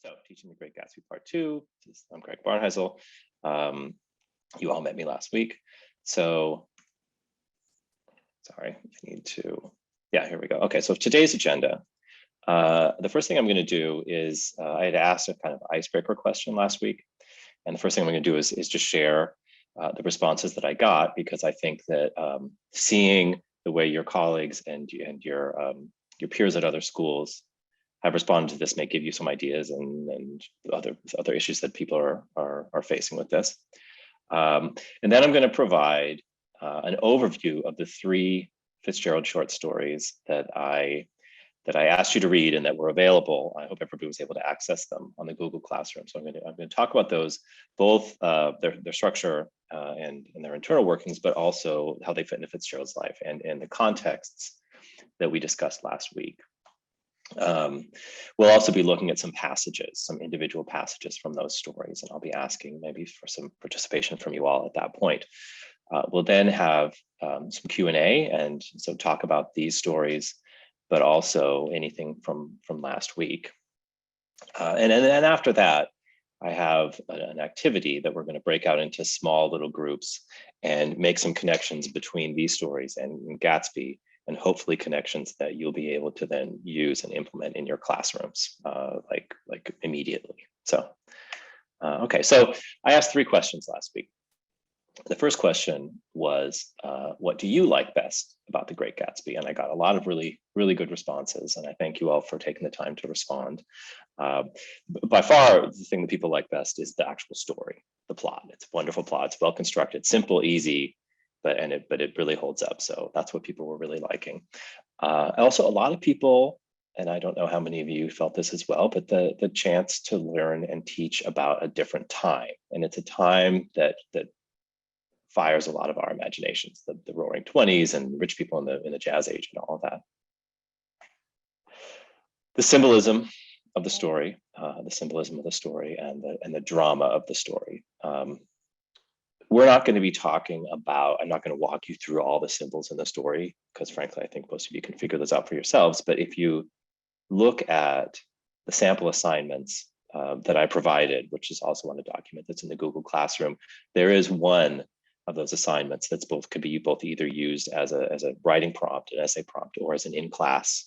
So, Teaching the Great Gatsby Part 2. I'm Greg Barnhisel. You all met me last week. So, sorry, I need to, yeah, here we go. Okay, so today's agenda. The first thing I'm going to do is, I had asked a kind of icebreaker question last week. And the first thing I'm going to do is just share the responses that I got, because I think that seeing the way your colleagues and your peers at other schools have responded to this may give you some ideas and other issues that people are facing with this. And then I'm going to provide an overview of the 3 Fitzgerald short stories that I asked you to read and that were available. I hope everybody was able to access them on the Google Classroom. So I'm going to talk about those, both their structure and their internal workings, but also how they fit into Fitzgerald's life and the contexts that we discussed last week. We'll also be looking at some passages, some individual passages from those stories, and I'll be asking maybe for some participation from you all at that point. We'll then have some Q&A, and so talk about these stories, but also anything from last week. And then after that, I have an activity that we're going to break out into small little groups and make some connections between these stories and Gatsby, and hopefully connections that you'll be able to then use and implement in your classrooms, like immediately. So, okay, so I asked 3 questions last week. The first question was, what do you like best about The Great Gatsby? And I got a lot of really good responses, and I thank you all for taking the time to respond. By far, the thing that people like best is the actual story, the plot. It's a wonderful plot, it's well constructed, simple, easy, but it really holds up. So that's what people were really liking. Also, a lot of people, and I don't know how many of you felt this as well, but the chance to learn and teach about a different time. And it's a time that fires a lot of our imaginations, the roaring 20s and rich people in the jazz age and all of that. The symbolism of the story, and the drama of the story. We're not going to be talking about, I'm not going to walk you through all the symbols in the story, because frankly, I think most of you can figure those out for yourselves. But if you look at the sample assignments that I provided, which is also on a document that's in the Google Classroom, there is one of those assignments that's could be either used as a writing prompt, an essay prompt, or as an in-class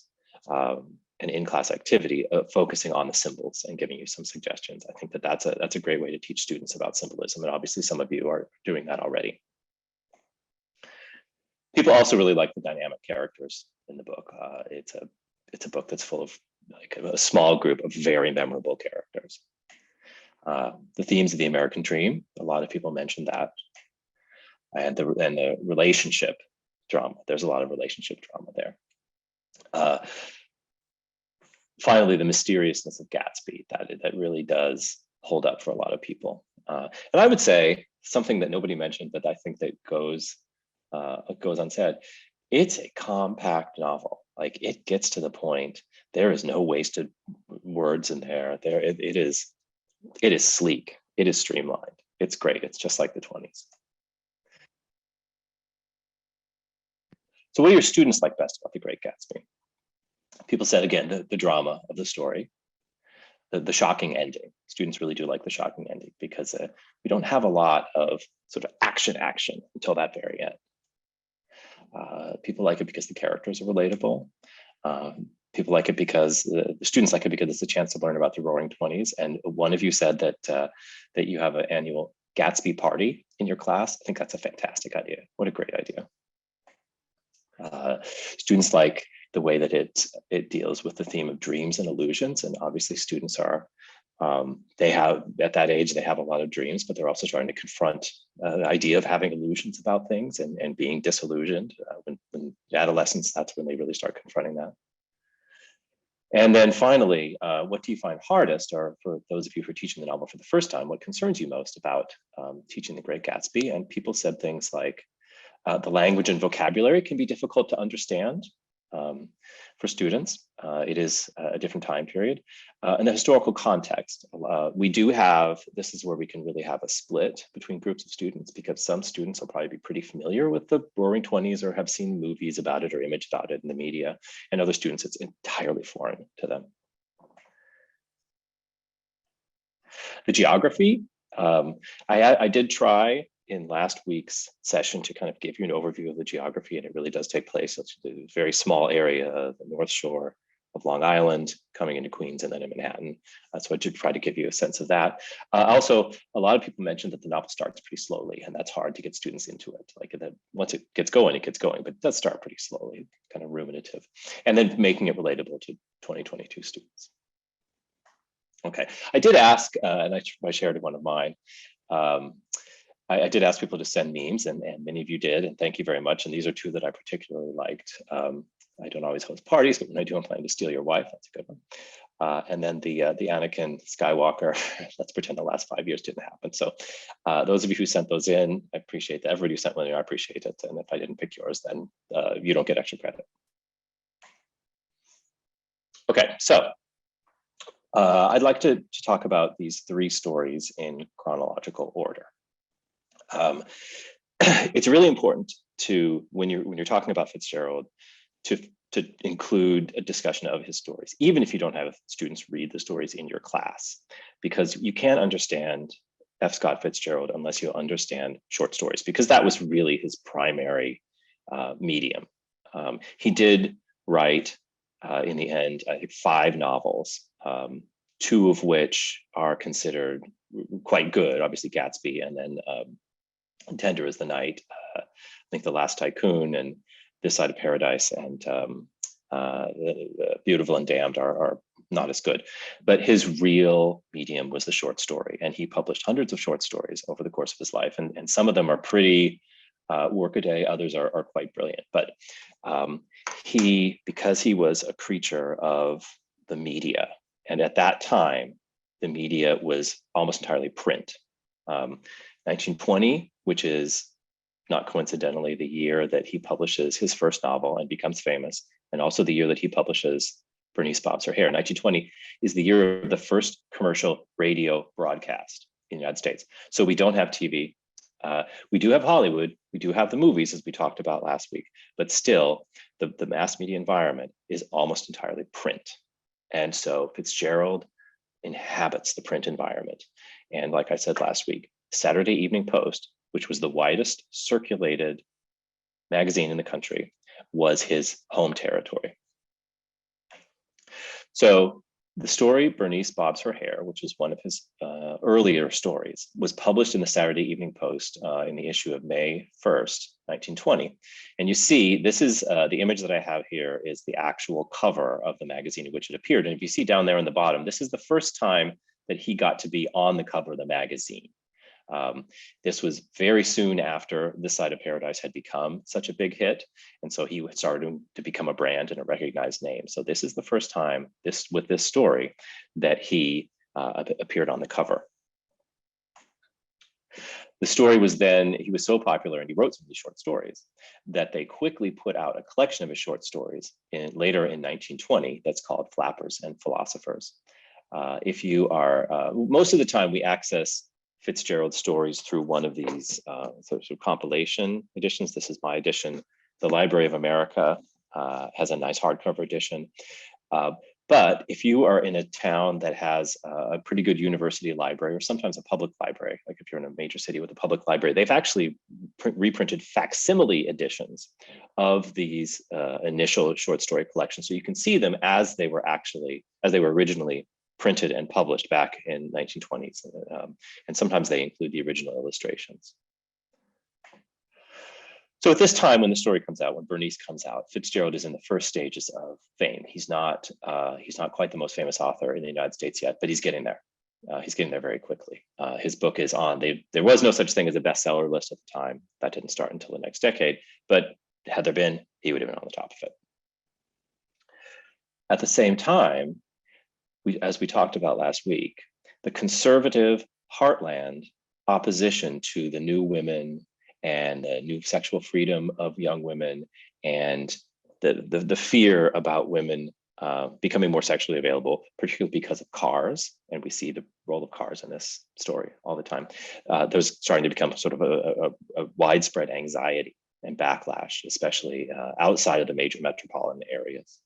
activity focusing on the symbols and giving you some suggestions. I think that's a great way to teach students about symbolism, and obviously some of you are doing that already. People also really like the dynamic characters in the book. It's a book that's full of like a small group of very memorable characters. The themes of the American dream, a lot of people mentioned that. And the relationship drama. There's a lot of relationship drama there. Finally, the mysteriousness of Gatsby, that really does hold up for a lot of people. And I would say something that nobody mentioned, but I think that goes unsaid. It's a compact novel. Like, it gets to the point. There is no wasted words in there. It is sleek. It is streamlined. It's great. It's just like the 20s. So what do your students like best about The Great Gatsby? People said, again, the drama of the story, the shocking ending. Students really do like the shocking ending, because we don't have a lot of sort of action until that very end. People like it because the characters are relatable. People like it because the students like it because it's a chance to learn about the Roaring 20s. And one of you said that you have an annual Gatsby party in your class. I think that's a fantastic idea. What a great idea. Students like the way that it deals with the theme of dreams and illusions, and obviously students are they have, at that age, they have a lot of dreams, but they're also trying to confront the idea of having illusions about things and being disillusioned. When adolescence, that's when they really start confronting that. And then finally, what do you find hardest, or for those of you who are teaching the novel for the first time, what concerns you most about teaching The Great Gatsby? And people said things like, the language and vocabulary can be difficult to understand for students. It is a different time period. And the historical context. We do have, this is where we can really have a split between groups of students, because some students will probably be pretty familiar with the Roaring 20s or have seen movies about it or image about it in the media, and other students, it's entirely foreign to them. The geography, I did try in last week's session to kind of give you an overview of the geography, and it really does take place. It's a very small area, the North Shore of Long Island, coming into Queens and then in Manhattan. So I did try to give you a sense of that. Also, a lot of people mentioned that the novel starts pretty slowly, and that's hard to get students into it. Like that, once it gets going, but it does start pretty slowly, kind of ruminative, and then making it relatable to 2022 students. Okay, I did ask, and I shared one of mine. I did ask people to send memes, and many of you did, and thank you very much. And these are two that I particularly liked. I don't always host parties, but when I do, I'm planning to steal your wife. That's a good one. And then the Anakin Skywalker, let's pretend the last 5 years didn't happen. So those of you who sent those in, I appreciate that. Everybody who sent one in, I appreciate it. And if I didn't pick yours, then you don't get extra credit. Okay, so I'd like to talk about these three stories in chronological order. It's really important to, when you're talking about Fitzgerald, to include a discussion of his stories, even if you don't have students read the stories in your class, because you can't understand F. Scott Fitzgerald unless you understand short stories, because that was really his primary medium. He did write, in the end, I think 5 novels, 2 of which are considered quite good, obviously Gatsby, and then Tender is the Night, I think The Last Tycoon, and This Side of Paradise, and Beautiful and Damned are not as good. But his real medium was the short story, and he published hundreds of short stories over the course of his life, and some of them are pretty workaday, others are quite brilliant. But because he was a creature of the media, and at that time, the media was almost entirely print. 1920, which is not coincidentally the year that he publishes his first novel and becomes famous, and also the year that he publishes Bernice Bobs Her Hair. 1920 is the year of the first commercial radio broadcast in the United States. So we don't have TV. We do have Hollywood. We do have the movies, as we talked about last week, but still the mass media environment is almost entirely print. And so Fitzgerald inhabits the print environment. And like I said last week, Saturday Evening Post, which was the widest circulated magazine in the country, was his home territory. So the story Bernice Bobs Her Hair, which is one of his earlier stories, was published in the Saturday Evening Post in the issue of May 1st, 1920. And you see, this is the image that I have here is the actual cover of the magazine in which it appeared. And if you see down there on the bottom, this is the first time that he got to be on the cover of the magazine. This was very soon after This Side of Paradise had become such a big hit. And so he started to become a brand and a recognized name. So this is the first time with this story that he appeared on the cover. The story was then, he was so popular and he wrote so many short stories that they quickly put out a collection of his short stories later in 1920 that's called Flappers and Philosophers. If you are, most of the time we access Fitzgerald stories through one of these sort of compilation editions. This is my edition. The Library of America has a nice hardcover edition. But if you are in a town that has a pretty good university library, or sometimes a public library, like if you're in a major city with a public library, they've actually reprinted facsimile editions of these initial short story collections. So you can see them as they were originally printed and published back in 1920s. And sometimes they include the original illustrations. So at this time, when the story comes out, when Bernice comes out, Fitzgerald is in the first stages of fame. He's not quite the most famous author in the United States yet, but he's getting there. He's getting there very quickly. His book is on, there was no such thing as a bestseller list at the time. That didn't start until the next decade, but had there been, he would have been on the top of it. At the same time, as we talked about last week, the conservative heartland opposition to the new women and the new sexual freedom of young women and the fear about women becoming more sexually available, particularly because of cars, and we see the role of cars in this story all the time, there's starting to become sort of a widespread anxiety and backlash, especially outside of the major metropolitan areas.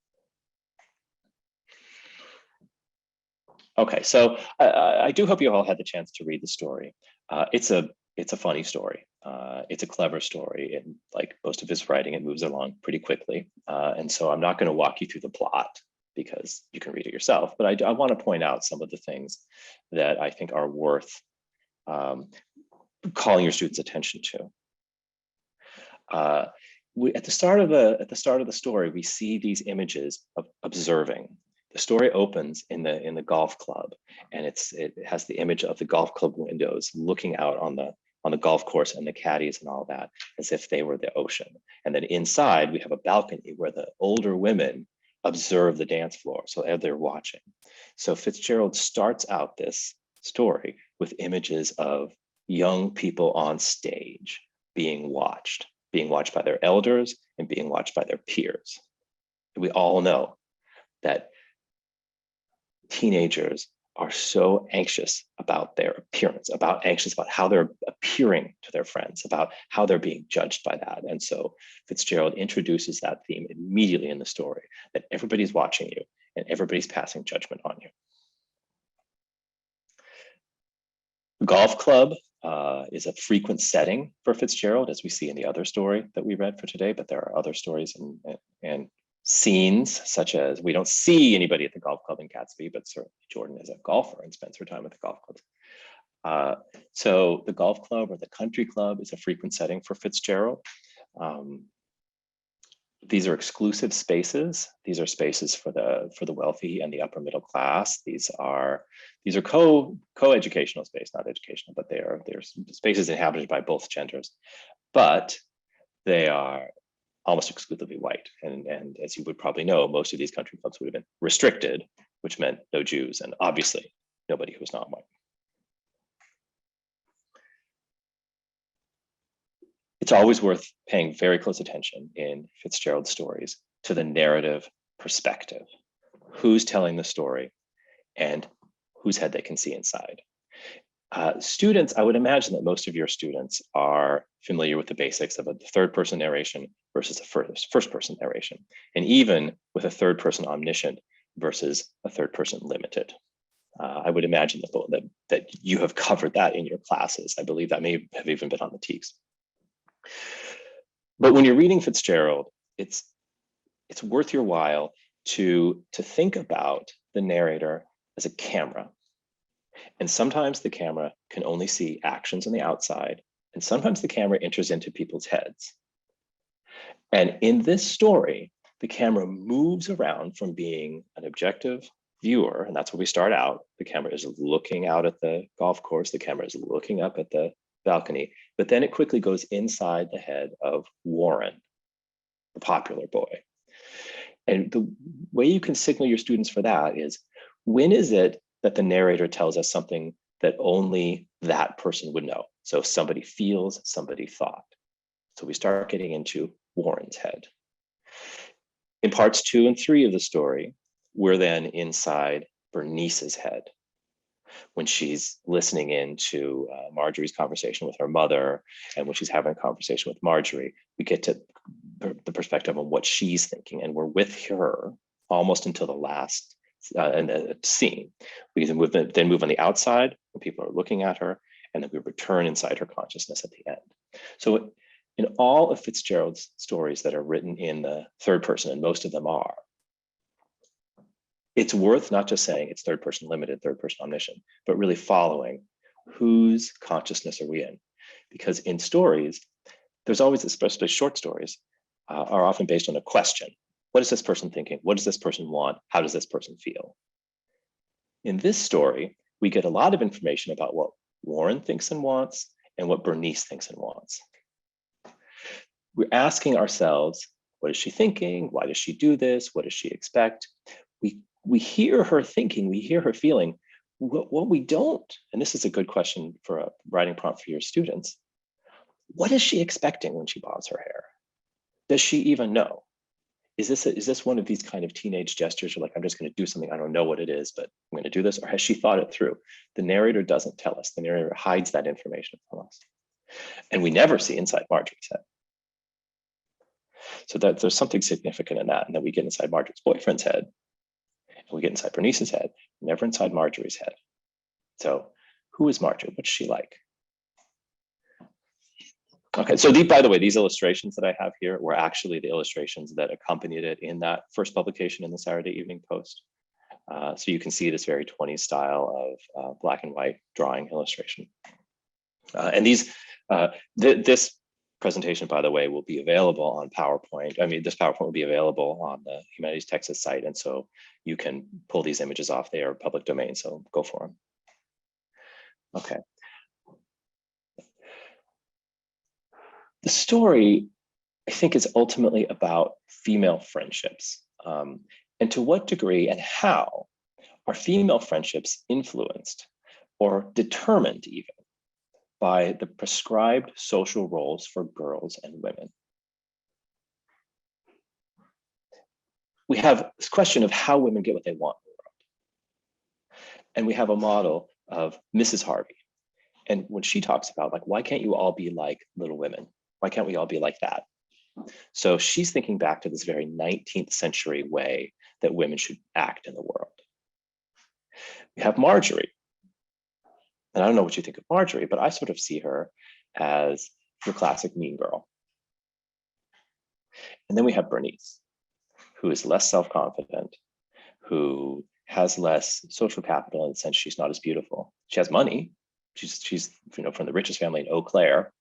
Okay, so I do hope you all had the chance to read the story. It's a funny story. It's a clever story, and like most of his writing, it moves along pretty quickly. And so I'm not going to walk you through the plot because you can read it yourself. But I want to point out some of the things that I think are worth um, calling your students' attention to. At the start of the story, we see these images of observing. The story opens in the golf club, and it has the image of the golf club windows looking out on the golf course and the caddies and all that, as if they were the ocean. And then inside, we have a balcony where the older women observe the dance floor, so they're watching. So Fitzgerald starts out this story with images of young people on stage being watched by their elders and being watched by their peers. We all know that teenagers are so anxious about their appearance, anxious about how they're appearing to their friends, about how they're being judged by that. And so Fitzgerald introduces that theme immediately in the story, that everybody's watching you and everybody's passing judgment on you. The golf club is a frequent setting for Fitzgerald, as we see in the other story that we read for today, but there are other stories and scenes, such as we don't see anybody at the golf club in Gatsby, but certainly Jordan is a golfer and spends her time at the golf club. So the golf club or the country club is a frequent setting for Fitzgerald. These are exclusive spaces. These are spaces for the wealthy and the upper middle class. These are co-educational space, not educational, but they're spaces inhabited by both genders, but they are almost exclusively white. And as you would probably know, most of these country clubs would have been restricted, which meant no Jews and obviously nobody who was not white. It's always worth paying very close attention in Fitzgerald's stories to the narrative perspective. Who's telling the story and whose head they can see inside. Students, I would imagine that most of your students are familiar with the basics of a third-person narration versus a first-person narration, and even with a third-person omniscient versus a third-person limited. I would imagine that you have covered that in your classes. I believe that may have even been on the TEKS. But when you're reading Fitzgerald, it's worth your while to think about the narrator as a camera. And sometimes the camera can only see actions on the outside, and sometimes the camera enters into people's heads. And in this story, the camera moves around from being an objective viewer, and that's where we start out. The camera is looking out at the golf course, the camera is looking up at the balcony, but then it quickly goes inside the head of Warren, the popular boy. And the way you can signal your students for that is, when is it that the narrator tells us something that only that person would know? So somebody feels, somebody thought. So we start getting into Warren's head. In parts 2 and 3 of the story, we're then inside Bernice's head. When she's listening in to Marjorie's conversation with her mother, and when she's having a conversation with Marjorie, we get to the perspective on what she's thinking, and we're with her almost until the last scene. We then move on the outside when people are looking at her, and then we return inside her consciousness at the end. So in all of Fitzgerald's stories that are written in the third person, and most of them are, it's worth not just saying it's third person limited, third person omniscient, but really following whose consciousness are we in? Because in stories, there's always, especially short stories, are often based on a question. What is this person thinking? What does this person want? How does this person feel? In this story, we get a lot of information about what Warren thinks and wants and what Bernice thinks and wants. We're asking ourselves, what is she thinking? Why does she do this? What does she expect? We hear her thinking, we hear her feeling. What we don't, and this is a good question for a writing prompt for your students, what is she expecting when she bobs her hair? Does she even know? Is this one of these kind of teenage gestures, or like, I'm just going to do something, I don't know what it is, but I'm going to do this? Or has she thought it through? The narrator doesn't tell us. The narrator hides that information from us. And we never see inside Marjorie's head. So that there's something significant in that, and that we get inside Marjorie's boyfriend's head. We get inside Bernice's head, never inside Marjorie's head. So who is Marjorie? What's she like? Okay, so by the way, these illustrations that I have here were actually the illustrations that accompanied it in that first publication in the Saturday Evening Post. So you can see this very 20s style of black and white drawing illustration. And this presentation, by the way, will be available on PowerPoint. I mean, this PowerPoint will be available on the Humanities Texas site. And so you can pull these images off. They are public domain, so go for them. Okay. The story, I think, is ultimately about female friendships. And to what degree and how are female friendships influenced or determined even by the prescribed social roles for girls and women? We have this question of how women get what they want in the world. And we have a model of Mrs. Harvey. And when she talks about, like, why can't you all be like Little Women? Why can't we all be like that? So she's thinking back to this very 19th century way that women should act in the world. We have Marjorie. And I don't know what you think of Marjorie, but I sort of see her as your classic mean girl. And then we have Bernice, who is less self-confident, who has less social capital in the sense she's not as beautiful. She has money. She's from the richest family in Eau Claire.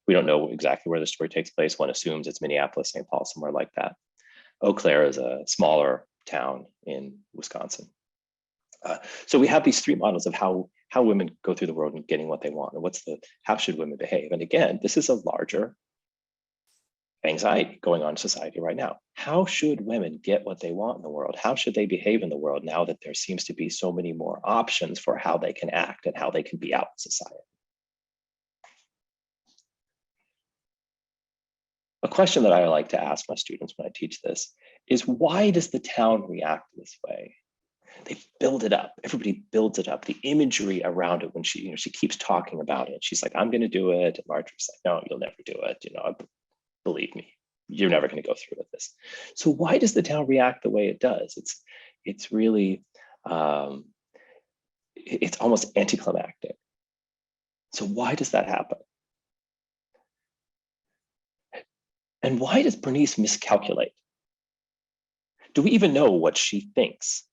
We don't know exactly where the story takes place. One assumes it's Minneapolis, St. Paul, somewhere like that. Eau Claire is a smaller town in Wisconsin. So we have these three models of how women go through the world and getting what they want, and how should women behave? And again, this is a larger anxiety going on in society right now. How should women get what they want in the world? How should they behave in the world now that there seems to be so many more options for how they can act and how they can be out in society? A question that I like to ask my students when I teach this is, why does the town react this way? They build it up. Everybody builds it up. The imagery around it when she keeps talking about it. She's like, I'm going to do it. And Marjorie's like, no, you'll never do it. Believe me, you're never going to go through with this. So why does the town react the way it does? It's really, it's almost anticlimactic. So why does that happen? And why does Bernice miscalculate? Do we even know what she thinks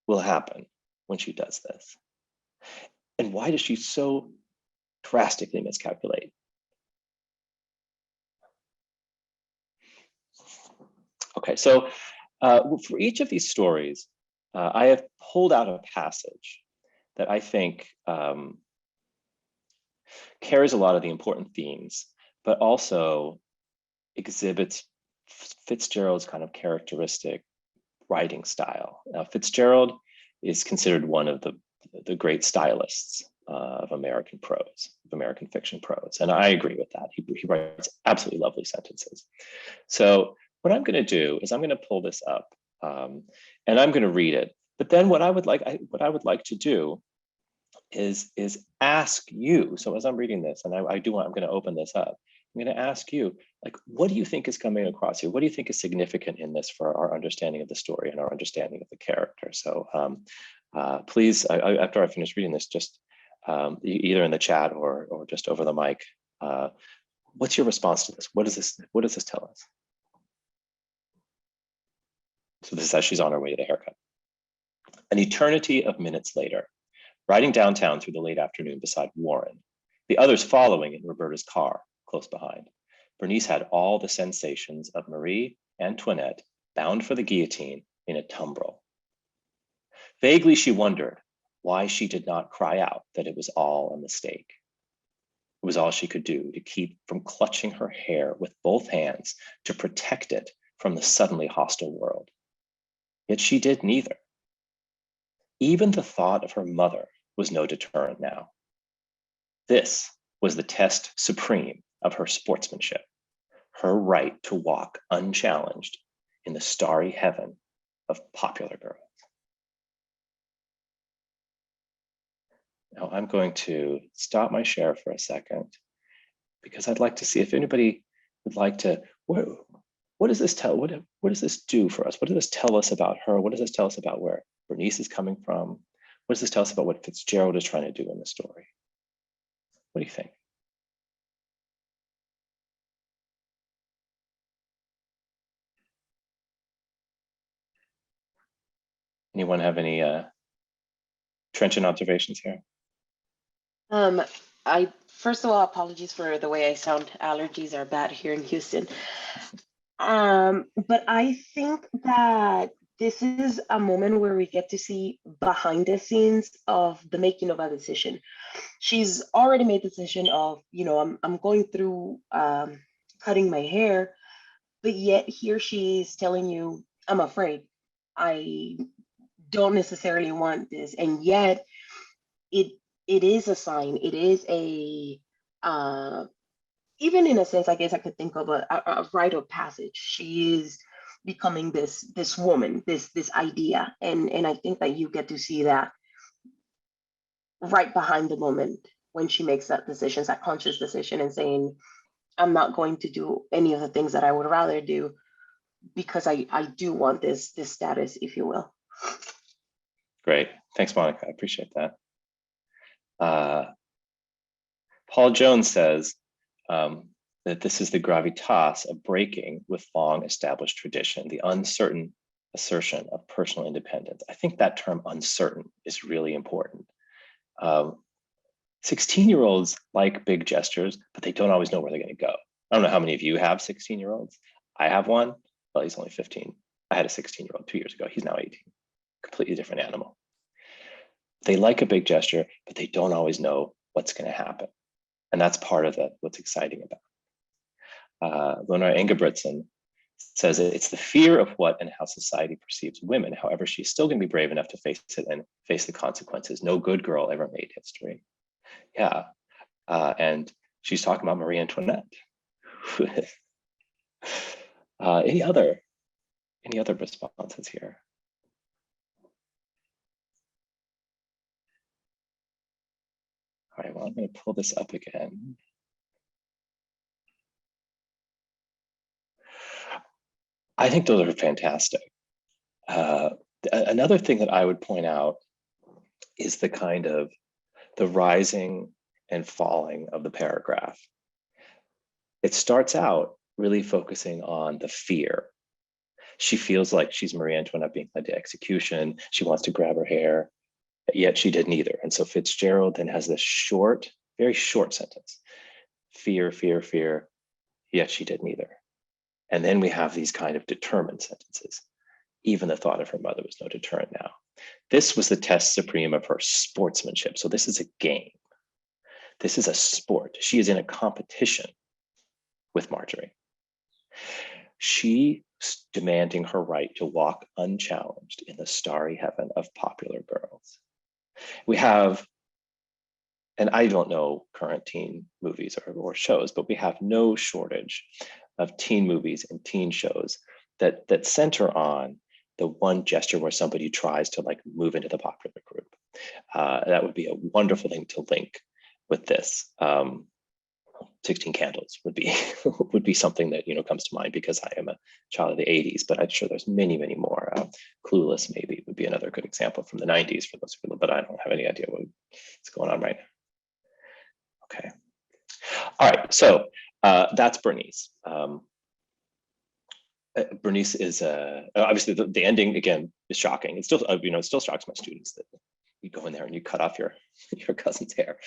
will happen when she does this? And why does she so drastically miscalculate? Okay, so for each of these stories, I have pulled out a passage that I think carries a lot of the important themes, but also exhibits Fitzgerald's kind of characteristic writing style. Now, Fitzgerald is considered one of the great stylists of American prose, of American fiction prose. And I agree with that. He writes absolutely lovely sentences. So what I'm going to do is I'm going to pull this up and I'm going to read it. But then what I would like to do is ask you. So as I'm reading this, and I'm going to open this up. I'm going to ask you, like, what do you think is coming across here? What do you think is significant in this for our understanding of the story and our understanding of the character? So please, after I finish reading this, just either in the chat or just over the mic, what's your response to this? What does this tell us? So this says she's on her way to the haircut. An eternity of minutes later, riding downtown through the late afternoon beside Warren, the others following in Roberta's car close behind, Bernice had all the sensations of Marie Antoinette bound for the guillotine in a tumbril. Vaguely, she wondered why she did not cry out that it was all a mistake. It was all she could do to keep from clutching her hair with both hands to protect it from the suddenly hostile world. Yet she did neither. Even the thought of her mother was no deterrent now. This was the test supreme of her sportsmanship, her right to walk unchallenged in the starry heaven of popular girls. Now I'm going to stop my share for a second because I'd like to see if anybody would like to, what does this tell? What does this do for us? What does this tell us about her? What does this tell us about where Bernice is coming from? What does this tell us about what Fitzgerald is trying to do in the story? What do you think? Anyone have any trenchant observations here? I first of all, apologies for the way I sound. Allergies are bad here in Houston. But I think that this is a moment where we get to see behind the scenes of the making of a decision. She's already made the decision of, I'm going through cutting my hair, but yet here she's telling you, I'm afraid. I don't necessarily want this. And yet it is a sign. It is a even in a sense, I guess I could think of a rite of passage. She is becoming this woman, this idea. And I think that you get to see that right behind the moment when she makes that decision, that conscious decision, and saying, I'm not going to do any of the things that I would rather do because I do want this status, if you will. Great. Thanks, Monica. I appreciate that. Paul Jones says that this is the gravitas of breaking with long established tradition, the uncertain assertion of personal independence. I think that term uncertain is really important. 16-year-olds like big gestures, but they don't always know where they're going to go. I don't know how many of you have 16-year-olds. I have one. Well, he's only 15. I had a 16-year-old 2 years ago. He's now 18. Completely different animal. They like a big gesture, but they don't always know what's going to happen. And that's part of what's exciting about it. Leonora Ingebrigtsen says it's the fear of what and how society perceives women. However, she's still going to be brave enough to face it and face the consequences. No good girl ever made history. Yeah. And she's talking about Marie Antoinette. Any other responses here? All right, well, I'm going to pull this up again. I think those are fantastic. Another thing that I would point out is the rising and falling of the paragraph. It starts out really focusing on the fear. She feels like she's Marie Antoinette being led to execution. She wants to grab her hair, yet she did neither. And so Fitzgerald then has this short, very short sentence. Fear, fear, fear, yet she did neither. And then we have these kind of determined sentences. Even the thought of her mother was no deterrent now. This was the test supreme of her sportsmanship. So this is a game. This is a sport. She is in a competition with Marjorie. She is demanding her right to walk unchallenged in the starry heaven of popular girls. We have, and I don't know current teen movies or shows, but we have no shortage of teen movies and teen shows that center on the one gesture where somebody tries to move into the popular group. That would be a wonderful thing to link with this. 16 Candles would be something that comes to mind because I am a child of the 80s, but I'm sure there's many more. Clueless maybe would be another good example from the 90s for those people, but I don't have any idea what's going on right now. Okay. All right, so that's Bernice. Bernice is obviously the ending again is shocking. It still it still shocks my students that you go in there and you cut off your cousin's hair.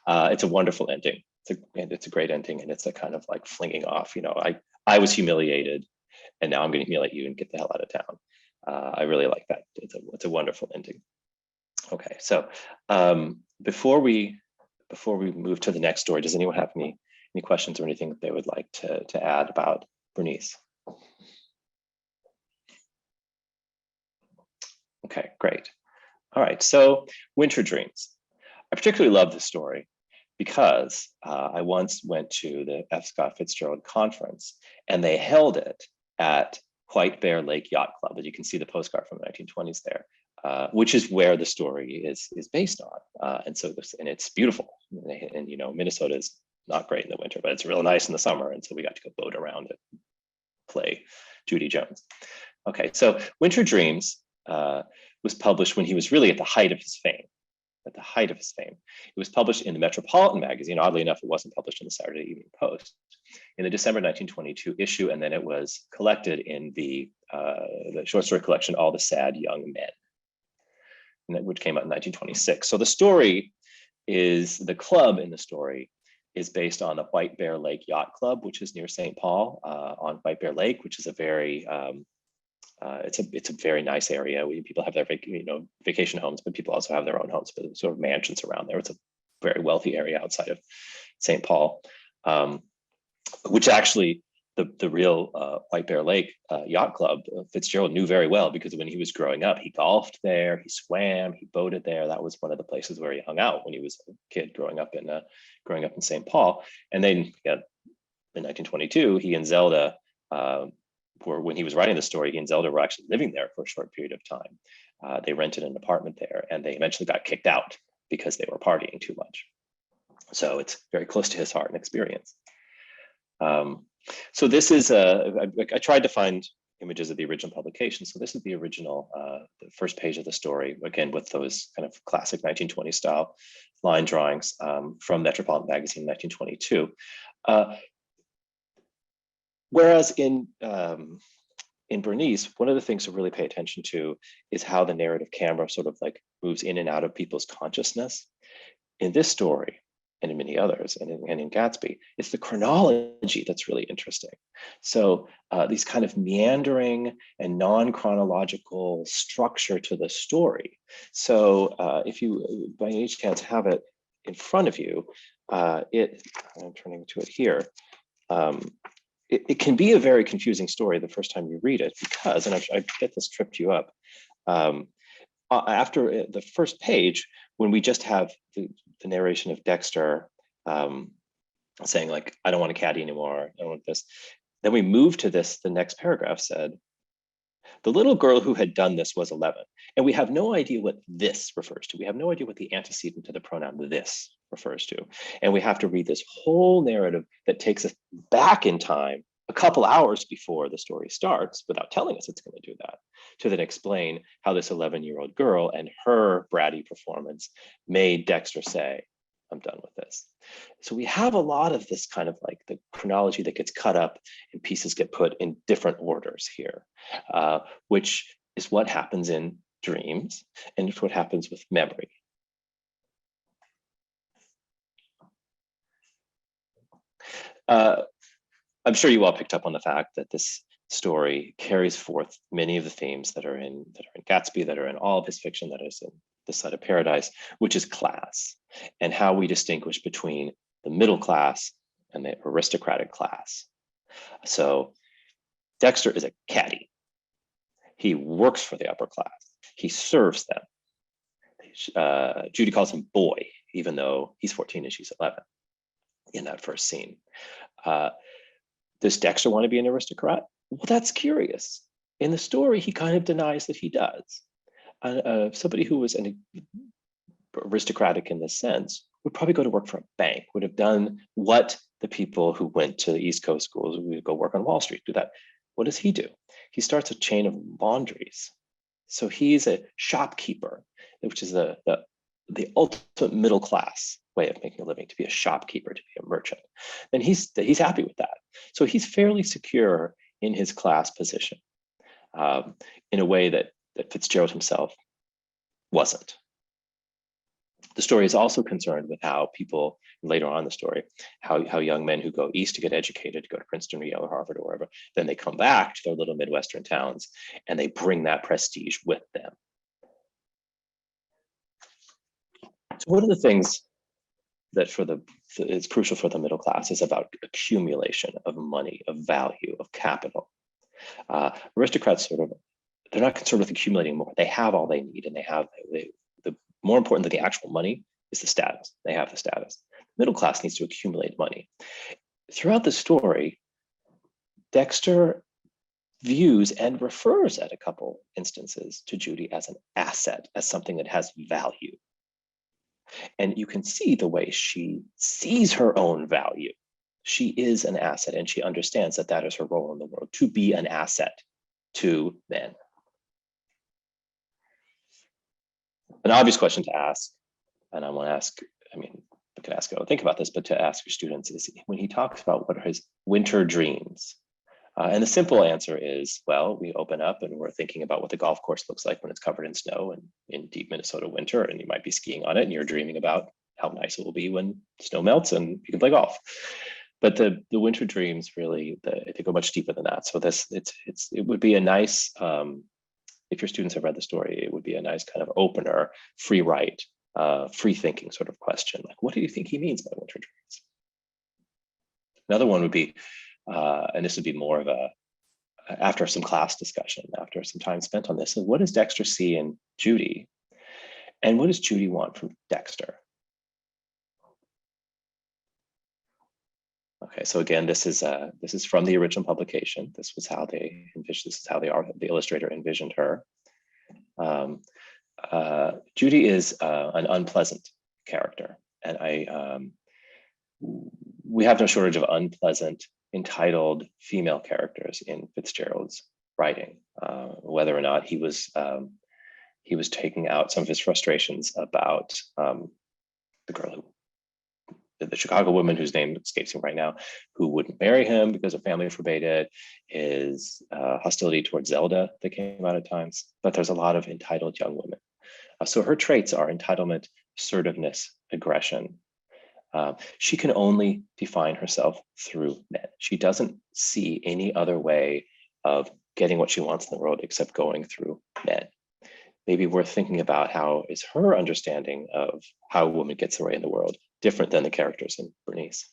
It's a wonderful ending. It's a great ending, and it's a kind of flinging off. I was humiliated, and now I'm going to humiliate you and get the hell out of town. I really like that. It's a wonderful ending. Okay, so before we move to the next story, does anyone have any questions or anything that they would like to add about Bernice? Okay, great. All right, so Winter Dreams. I particularly love this story because I once went to the F. Scott Fitzgerald conference, and they held it at White Bear Lake Yacht Club. As you can see the postcard from the 1920s there, which is where the story is based on. And it's beautiful. And Minnesota is not great in the winter, but it's real nice in the summer. And so we got to go boat around and play Judy Jones. Okay, so Winter Dreams was published when he was really at the height of his fame. At the height of his fame. It was published in the Metropolitan magazine. Oddly enough, it wasn't published in the Saturday Evening Post in the December 1922 issue, and then it was collected in the short story collection, All the Sad Young Men, which came out in 1926. So the story is, the club in the story is based on the White Bear Lake Yacht Club, which is near St. Paul on White Bear Lake, which is a very it's a very nice area. People have their vacation homes, but people also have their own homes, but sort of mansions around there. It's a very wealthy area outside of St. Paul, which actually the real White Bear Lake Yacht Club, Fitzgerald knew very well, because when he was growing up, he golfed there, he swam, he boated there. That was one of the places where he hung out when he was a kid growing up in St. Paul. And then in 1922, he and Zelda, when he was writing the story, he and Zelda were actually living there for a short period of time. They rented an apartment there, and they eventually got kicked out because they were partying too much. So it's very close to his heart and experience. So this is, I tried to find images of the original publication. So this is the original, the first page of the story, again, with those kind of classic 1920 style line drawings from Metropolitan Magazine in 1922. Whereas in Bernice, one of the things to really pay attention to is how the narrative camera sort of like moves in and out of people's consciousness. In this story, and in many others, and in Gatsby, it's the chronology that's really interesting. So these kind of meandering and non-chronological structure to the story. So if you by any chance have it in front of you, I'm turning to it here. It can be a very confusing story the first time you read it, because, and I get this tripped you up, after the first page, when we just have the narration of Dexter saying like, I don't want a caddy anymore, I don't want this. Then we move to this, the next paragraph said, the little girl who had done this was 11. And we have no idea what this refers to. We have no idea what the antecedent to the pronoun this refers to. And we have to read this whole narrative that takes us back in time a couple hours before the story starts, without telling us it's going to do that, to then explain how this 11-year-old girl and her bratty performance made Dexter say, I'm done with this. So we have a lot of this kind of like the chronology that gets cut up and pieces get put in different orders here, which is what happens in dreams and it's what happens with memory. I'm sure you all picked up on the fact that this story carries forth many of the themes that are in Gatsby, that are in all of his fiction, that is in This Side of Paradise, which is class, and how we distinguish between the middle class and the aristocratic class. So Dexter is a caddy. He works for the upper class. He serves them. Judy calls him boy, even though he's 14 and she's 11 in that first scene. Does Dexter want to be an aristocrat? Well, that's curious. In the story, he kind of denies that he does. Somebody who was an aristocratic in this sense would probably go to work for a bank, would have done what the people who went to the East Coast schools would go work on Wall Street do that. What does he do? He starts a chain of laundries. So he's a shopkeeper, which is the ultimate middle class way of making a living, to be a shopkeeper, to be a merchant. And he's happy with that. So he's fairly secure in his class position in a way that Fitzgerald himself wasn't. The story is also concerned with how people, later on in the story, how young men who go east to get educated, go to Princeton or Yale or Harvard or wherever, then they come back to their little Midwestern towns and they bring that prestige with them. So one of the things that is crucial for the middle class is about accumulation of money, of value, of capital. Aristocrats they're not concerned with accumulating more. They have all they need, and the more important than the actual money is the status. They have the status. Middle class needs to accumulate money. Throughout the story, Dexter views and refers at a couple instances to Judy as an asset, as something that has value. And you can see the way she sees her own value. She is an asset, and she understands that that is her role in the world, to be an asset to men. An obvious question to ask, and I want to ask, I mean, I can ask you to think about this, but to ask your students is when he talks about what are his winter dreams. And the simple answer is, well, we open up and we're thinking about what the golf course looks like when it's covered in snow and in deep Minnesota winter, and you might be skiing on it and you're dreaming about how nice it will be when snow melts and you can play golf. But the winter dreams really, they go much deeper than that. So it would be a nice, if your students have read the story, it would be a nice kind of opener, free write, free thinking sort of question. Like, what do you think he means by winter dreams? Another one would be, and this would be more of after some class discussion, after some time spent on this, and what does Dexter see in Judy? And what does Judy want from Dexter? Okay, so again, this is from the original publication. This was how they envisioned. This is how the illustrator envisioned her. Judy is an unpleasant character, and we have no shortage of unpleasant, entitled female characters in Fitzgerald's writing. Whether or not he was taking out some of his frustrations about the girl who. The Chicago woman whose name escapes him right now, who wouldn't marry him because her family forbade it, his hostility towards Zelda that came out at times. But there's a lot of entitled young women. So her traits are entitlement, assertiveness, aggression. She can only define herself through men. She doesn't see any other way of getting what she wants in the world except going through men. Maybe worth thinking about how is her understanding of how a woman gets her way in the world different than the characters in Bernice.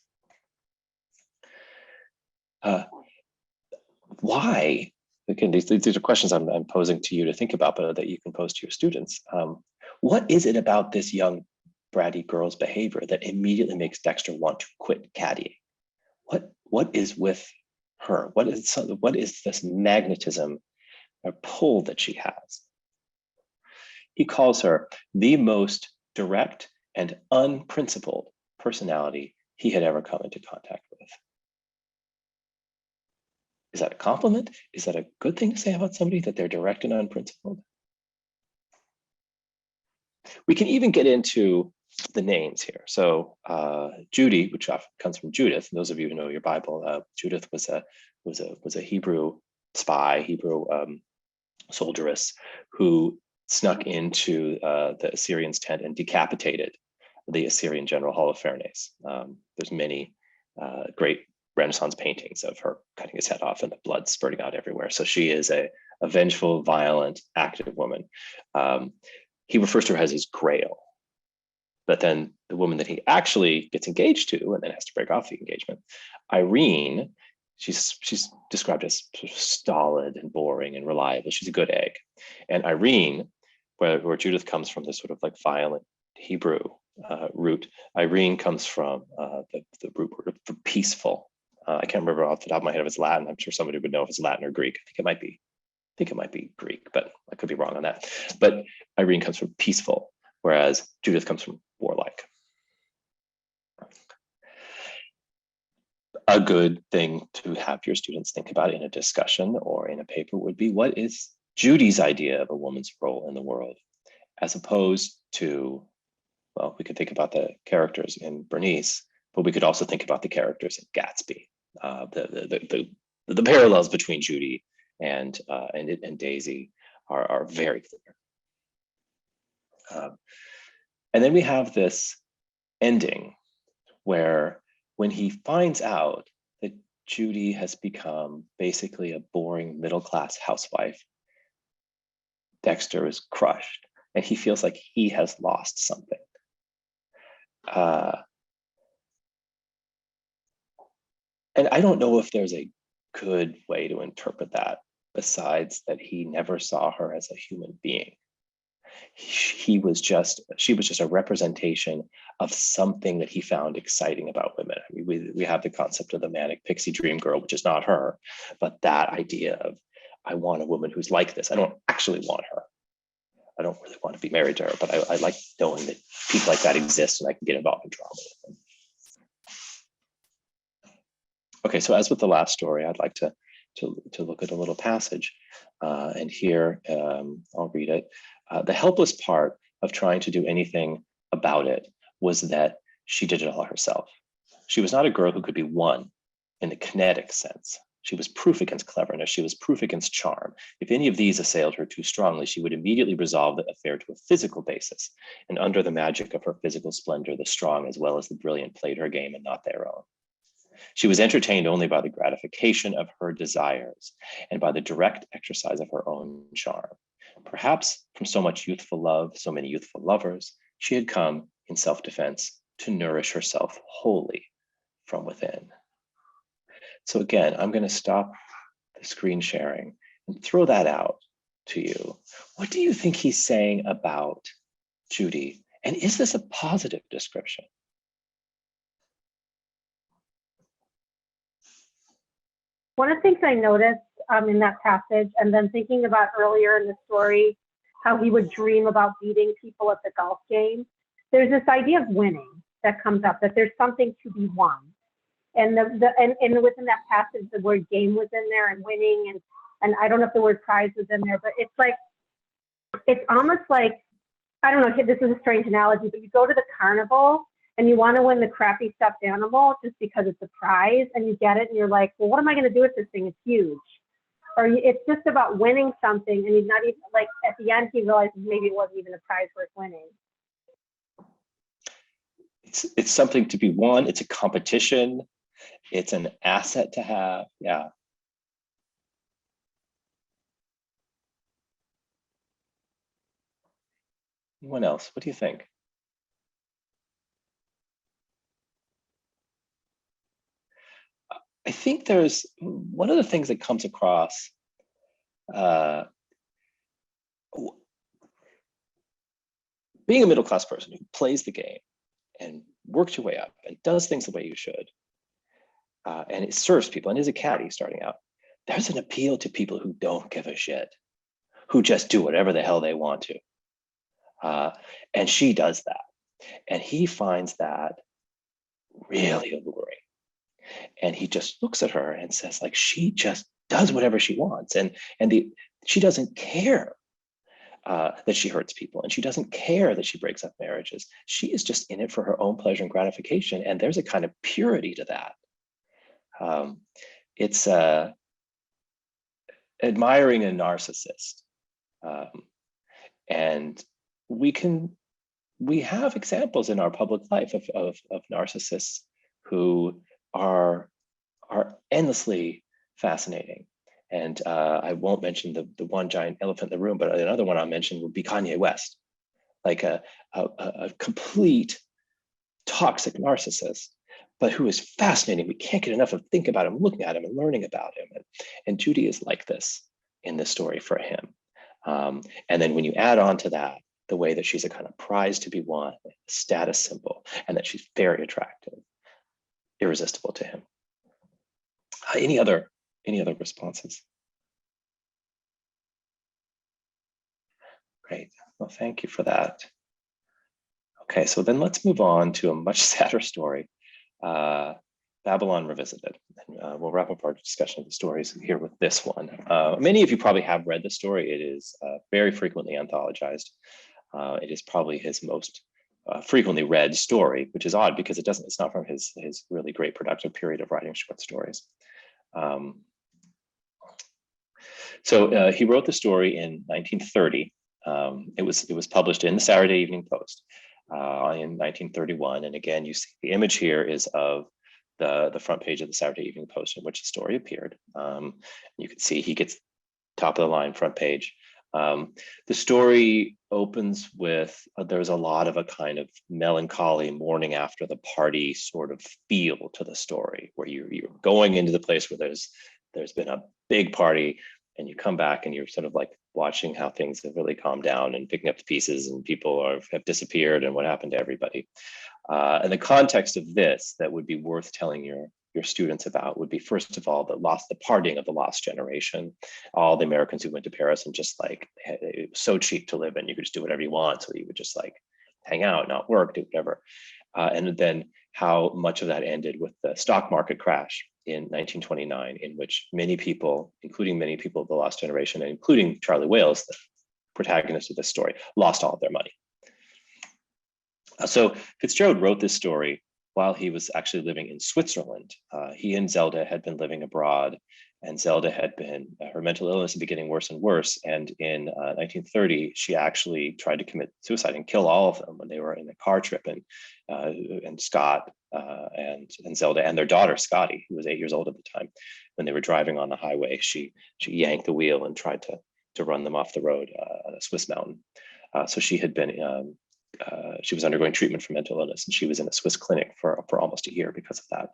Why? Again, these are questions I'm posing to you to think about, but that you can pose to your students. What is it about this young bratty girl's behavior that immediately makes Dexter want to quit caddying? What is with her? What is this magnetism or pull that she has? He calls her the most direct and unprincipled personality he had ever come into contact with. Is that a compliment? Is that a good thing to say about somebody, that they're direct and unprincipled? We can even get into the names here. So Judy, which often comes from Judith, and those of you who know your Bible, Judith was a Hebrew spy, Hebrew soldieress who snuck into the Assyrians' tent and decapitated the Assyrian general Holofernes. There's many great Renaissance paintings of her cutting his head off and the blood spurting out everywhere. So she is a vengeful, violent, active woman. He refers to her as his grail. But then the woman that he actually gets engaged to and then has to break off the engagement, Irene, she's described as sort of stolid and boring and reliable. She's a good egg. And Irene, where Judith comes from, this sort of like violent Hebrew root, Irene comes from the root word for peaceful. I can't remember off the top of my head if it's Latin. I'm sure somebody would know if it's Latin or Greek. I think it might be Greek, but I could be wrong on that. But Irene comes from peaceful, whereas Judith comes from warlike. A good thing to have your students think about in a discussion or in a paper would be, what is Judy's idea of a woman's role in the world, as opposed to, well, we could think about the characters in Bernice, but we could also think about the characters in Gatsby. The parallels between Judy and Daisy are very clear. And then we have this ending where, when he finds out that Judy has become basically a boring middle-class housewife, Dexter is crushed and he feels like he has lost something. And I don't know if there's a good way to interpret that besides that he never saw her as a human being. She was just a representation of something that he found exciting about women. I mean, we have the concept of the manic pixie dream girl, which is not her, but that idea of, I want a woman who's like this. I don't actually want her. I don't really want to be married to her, but I like knowing that people like that exist and I can get involved in drama with them. Okay, so as with the last story, I'd like to look at a little passage, and here I'll read it. The helpless part of trying to do anything about it was that she did it all herself. She was not a girl who could be won in the kinetic sense. She was proof against cleverness. She was proof against charm. If any of these assailed her too strongly, she would immediately resolve the affair to a physical basis. And under the magic of her physical splendor, the strong as well as the brilliant played her game and not their own. She was entertained only by the gratification of her desires and by the direct exercise of her own charm. Perhaps from so much youthful love, so many youthful lovers, she had come in self-defense to nourish herself wholly from within. So again, I'm going to stop the screen sharing and throw that out to you. What do you think he's saying about Judy? And is this a positive description? One of the things I noticed in that passage, and then thinking about earlier in the story, how he would dream about beating people at the golf game, there's this idea of winning that comes up, that there's something to be won. And and within that passage, the word game was in there, and winning, and I don't know if the word prize was in there, but it's like, it's almost like, I don't know, this is a strange analogy, but you go to the carnival and you want to win the crappy stuffed animal just because it's a prize, and you get it and you're like, well, what am I going to do with this thing? It's huge. Or it's just about winning something, and he's not even, like, at the end he realizes maybe it wasn't even a prize worth winning. It's something to be won. It's a competition. It's an asset to have. Yeah. Anyone else? What do you think? I think there's one of the things that comes across being a middle-class person who plays the game and works your way up and does things the way you should, and it serves people and is a caddy starting out. There's an appeal to people who don't give a shit, who just do whatever the hell they want to. And she does that. And he finds that really alluring. And he just looks at her and says, like, she just does whatever she wants. And she doesn't care that she hurts people, and she doesn't care that she breaks up marriages. She is just in it for her own pleasure and gratification. And there's a kind of purity to that. It's admiring a narcissist. And we have examples in our public life of narcissists who are endlessly fascinating. And I won't mention the one giant elephant in the room, but another one I'll mention would be Kanye West, like a complete toxic narcissist, but who is fascinating. We can't get enough of thinking about him, looking at him and learning about him. And Judy is like this in this story for him. And then when you add on to that, the way that she's a kind of prize to be won, a status symbol, and that she's very attractive, irresistible to him. Any other responses? Great. Well, thank you for that. Okay, so then let's move on to a much sadder story, Babylon Revisited. And we'll wrap up our discussion of the stories here with this one. Many of you probably have read the story. It is very frequently anthologized. It is probably his most frequently read story, which is odd because it's not from his really great productive period of writing short stories. So he wrote the story in 1930. It was published in the Saturday Evening Post in 1931. And again, you see the image here is of the front page of the Saturday Evening Post in which the story appeared. You can see he gets top of the line front page. The story opens with there's a lot of a kind of melancholy morning after the party sort of feel to the story, where you're going into the place where there's been a big party, and you come back and you're sort of like watching how things have really calmed down and picking up the pieces, and people have disappeared and what happened to everybody. And the context of this that would be worth telling your students about would be, first of all, the partying of the lost generation, all the Americans who went to Paris and just like, it was so cheap to live in, you could just do whatever you want. So you would just like hang out, not work, do whatever. And then how much of that ended with the stock market crash in 1929, in which many people, including many people of the lost generation, and including Charlie Wales, the protagonist of this story, lost all of their money. So Fitzgerald wrote this story while he was actually living in Switzerland. He and Zelda had been living abroad, and Zelda had been, her mental illness had been getting worse and worse. And in 1930, she actually tried to commit suicide and kill all of them when they were in a car trip. And Scott and Zelda and their daughter, Scotty, who was 8 years old at the time, when they were driving on the highway, she yanked the wheel and tried to run them off the road on a Swiss mountain. So she had been she was undergoing treatment for mental illness, and she was in a Swiss clinic for almost a year because of that.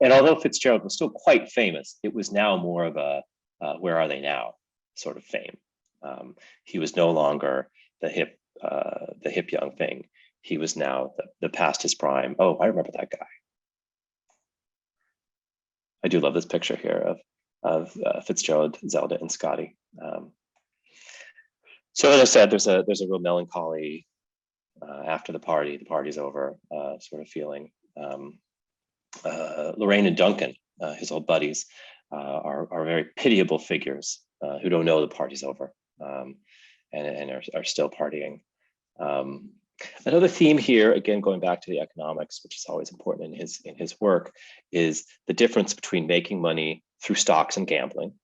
And although Fitzgerald was still quite famous, it was now more of a where are they now sort of fame. He was no longer the hip young thing. He was now the past his prime. Oh, I remember that guy. I do love this picture here of Fitzgerald, Zelda, and Scotty. So as I said, there's a real melancholy after the party's over sort of feeling. Lorraine and Duncan, his old buddies, are very pitiable figures who don't know the party's over and are still partying. Another theme here, again going back to the economics, which is always important in his work, is the difference between making money through stocks and gambling,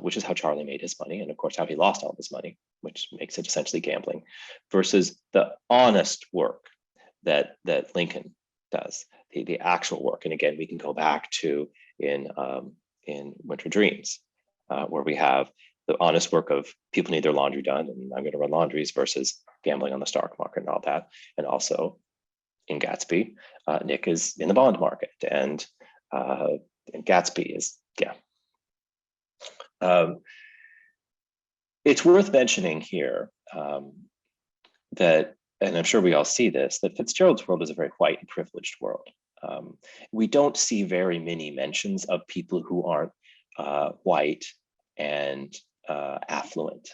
which is how Charlie made his money, and of course how he lost all of his money, which makes it essentially gambling, versus the honest work that Lincoln does, the actual work. And again, we can go back to in Winter Dreams, where we have the honest work of people need their laundry done, and I'm going to run laundries, versus gambling on the stock market and all that. And also in Gatsby, Nick is in the bond market, and Gatsby is, yeah. It's worth mentioning here that, and I'm sure we all see this, that Fitzgerald's world is a very white and privileged world. We don't see very many mentions of people who aren't white and affluent.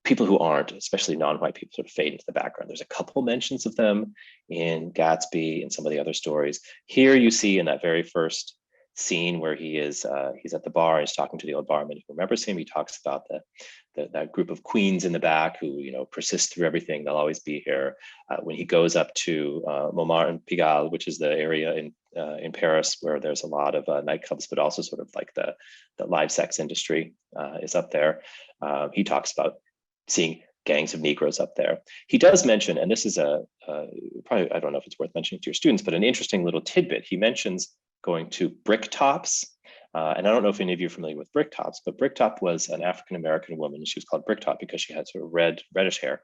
People who aren't, especially non-white people, sort of fade into the background. There's a couple mentions of them in Gatsby and some of the other stories. Here you see in that very first scene where he's at the bar, he's talking to the old barman who remembers him. He talks about that group of queens in the back who, you know, persist through everything. They'll always be here. When he goes up to Montmartre and Pigalle, which is the area in Paris where there's a lot of nightclubs, but also sort of like the live sex industry is up there. He talks about seeing gangs of Negroes up there. He does mention, and this is probably, I don't know if it's worth mentioning to your students, but an interesting little tidbit. He mentions going to Bricktops. And I don't know if any of you are familiar with Bricktops, but Bricktop was an African-American woman. She was called Bricktop because she had sort of reddish hair,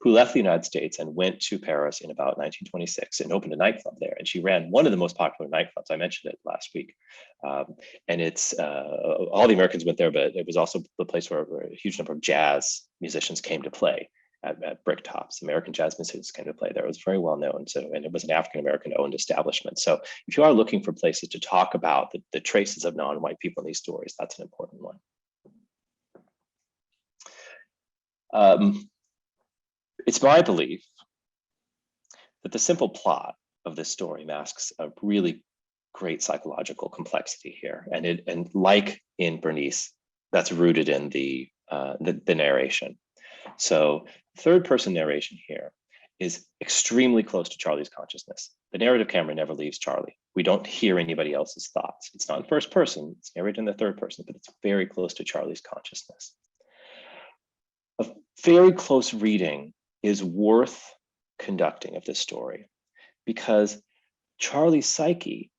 who left the United States and went to Paris in about 1926 and opened a nightclub there. And she ran one of the most popular nightclubs. I mentioned it last week. And it's, all the Americans went there, but it was also the place where a huge number of jazz musicians came to play. At Bricktops, American jazz musicians came to play there. It was very well known. So, and it was an African-American owned establishment. So if you are looking for places to talk about the traces of non-white people in these stories, that's an important one. It's my belief that the simple plot of this story masks a really great psychological complexity here. And like in Bernice, that's rooted in the narration. So third person narration here is extremely close to Charlie's consciousness. The narrative camera never leaves Charlie. We don't hear anybody else's thoughts. It's not in first person, it's narrated in the third person, but it's very close to Charlie's consciousness. A very close reading is worth conducting of this story because Charlie's psyche,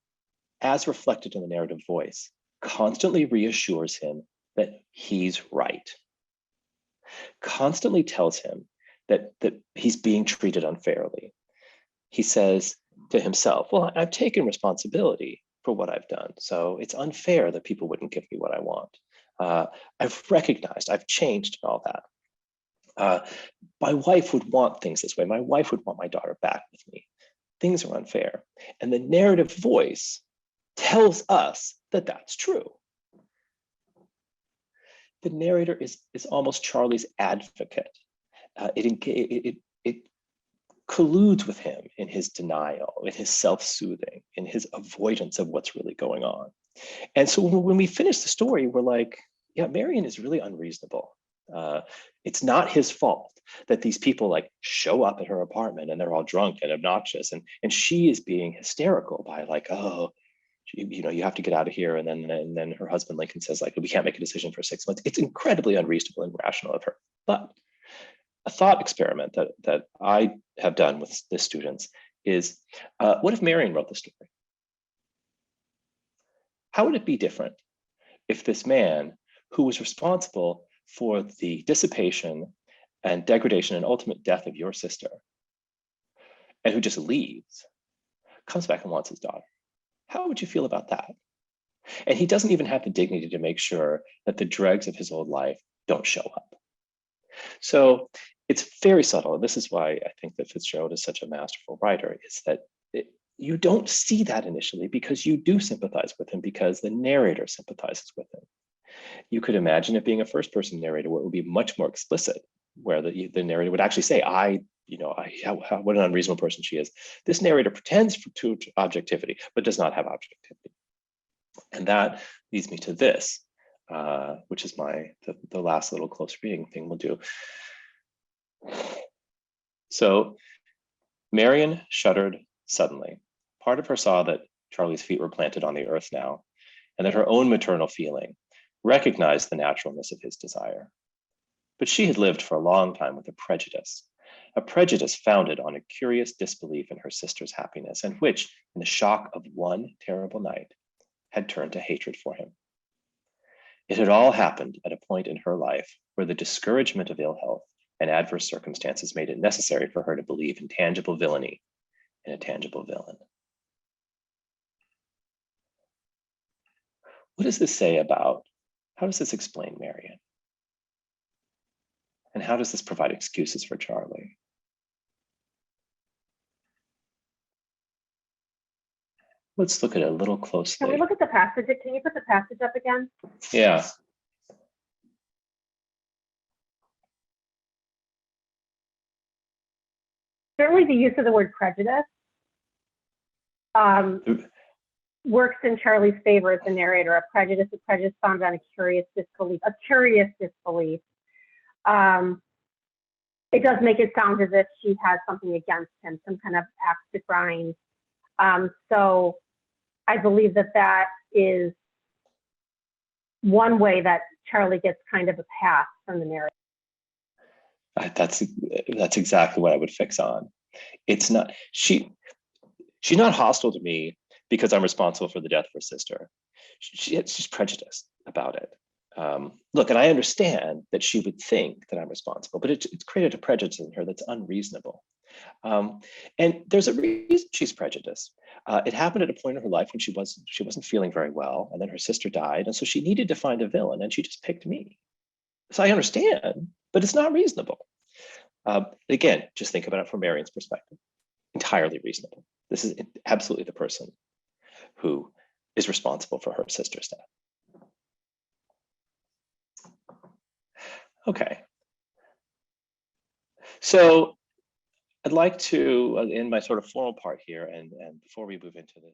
as reflected in the narrative voice, constantly reassures him that he's right. Constantly tells him that he's being treated unfairly. He says to himself, well, I've taken responsibility for what I've done, so it's unfair that people wouldn't give me what I want. I've recognized, I've changed and all that. My wife would want things this way. My wife would want my daughter back with me. Things are unfair. And the narrative voice tells us that that's true. The narrator is almost Charlie's advocate. It colludes with him in his denial, in his self-soothing, in his avoidance of what's really going on. And so when we finish the story, we're like, yeah, Marion is really unreasonable. It's not his fault that these people like show up at her apartment and they're all drunk and obnoxious, and she is being hysterical by like, oh, you know, you have to get out of here. And then her husband Lincoln says like, we can't make a decision for 6 months. It's incredibly unreasonable and irrational of her. But a thought experiment that I have done with the students is, what if Marion wrote the story? How would it be different if this man, who was responsible for the dissipation and degradation and ultimate death of your sister, and who just leaves, comes back and wants his daughter? How would you feel about that? And he doesn't even have the dignity to make sure that the dregs of his old life don't show up. So it's very subtle. And this is why I think that Fitzgerald is such a masterful writer, is that you don't see that initially because you do sympathize with him, because the narrator sympathizes with him. You could imagine it being a first person narrator where it would be much more explicit, where the narrator would actually say, what an unreasonable person she is. This narrator pretends to objectivity, but does not have objectivity. And that leads me to this, which is the last little close reading thing we'll do. So Marion shuddered suddenly. Part of her saw that Charlie's feet were planted on the earth now, and that her own maternal feeling recognized the naturalness of his desire. But she had lived for a long time with a prejudice founded on a curious disbelief in her sister's happiness, and which, in the shock of one terrible night, had turned to hatred for him. It had all happened at a point in her life where the discouragement of ill health and adverse circumstances made it necessary for her to believe in tangible villainy in a tangible villain. What does this say about, how does this explain Marion? And how does this provide excuses for Charlie? Let's look at it a little closely. Can we look at the passage? Can you put the passage up again? Yeah. Certainly the use of the word prejudice works in Charlie's favor as the narrator. A prejudice found on a curious disbelief. It does make it sound as if she has something against him, some kind of axe to grind. So I believe that is one way that Charlie gets kind of a pass from the narrator. That's exactly what I would fix on. It's not, she's not hostile to me because I'm responsible for the death of her sister. She's prejudiced about it. Look, and I understand that she would think that I'm responsible, but it's created a prejudice in her that's unreasonable. And there's a reason she's prejudiced. It happened at a point in her life when she wasn't feeling very well, and then her sister died, and so she needed to find a villain, and she just picked me. So I understand, but it's not reasonable. Again, just think about it from Marion's perspective. Entirely reasonable. This is absolutely the person who is responsible for her sister's death. Okay. So I'd like to end my sort of formal part here, and before we move into the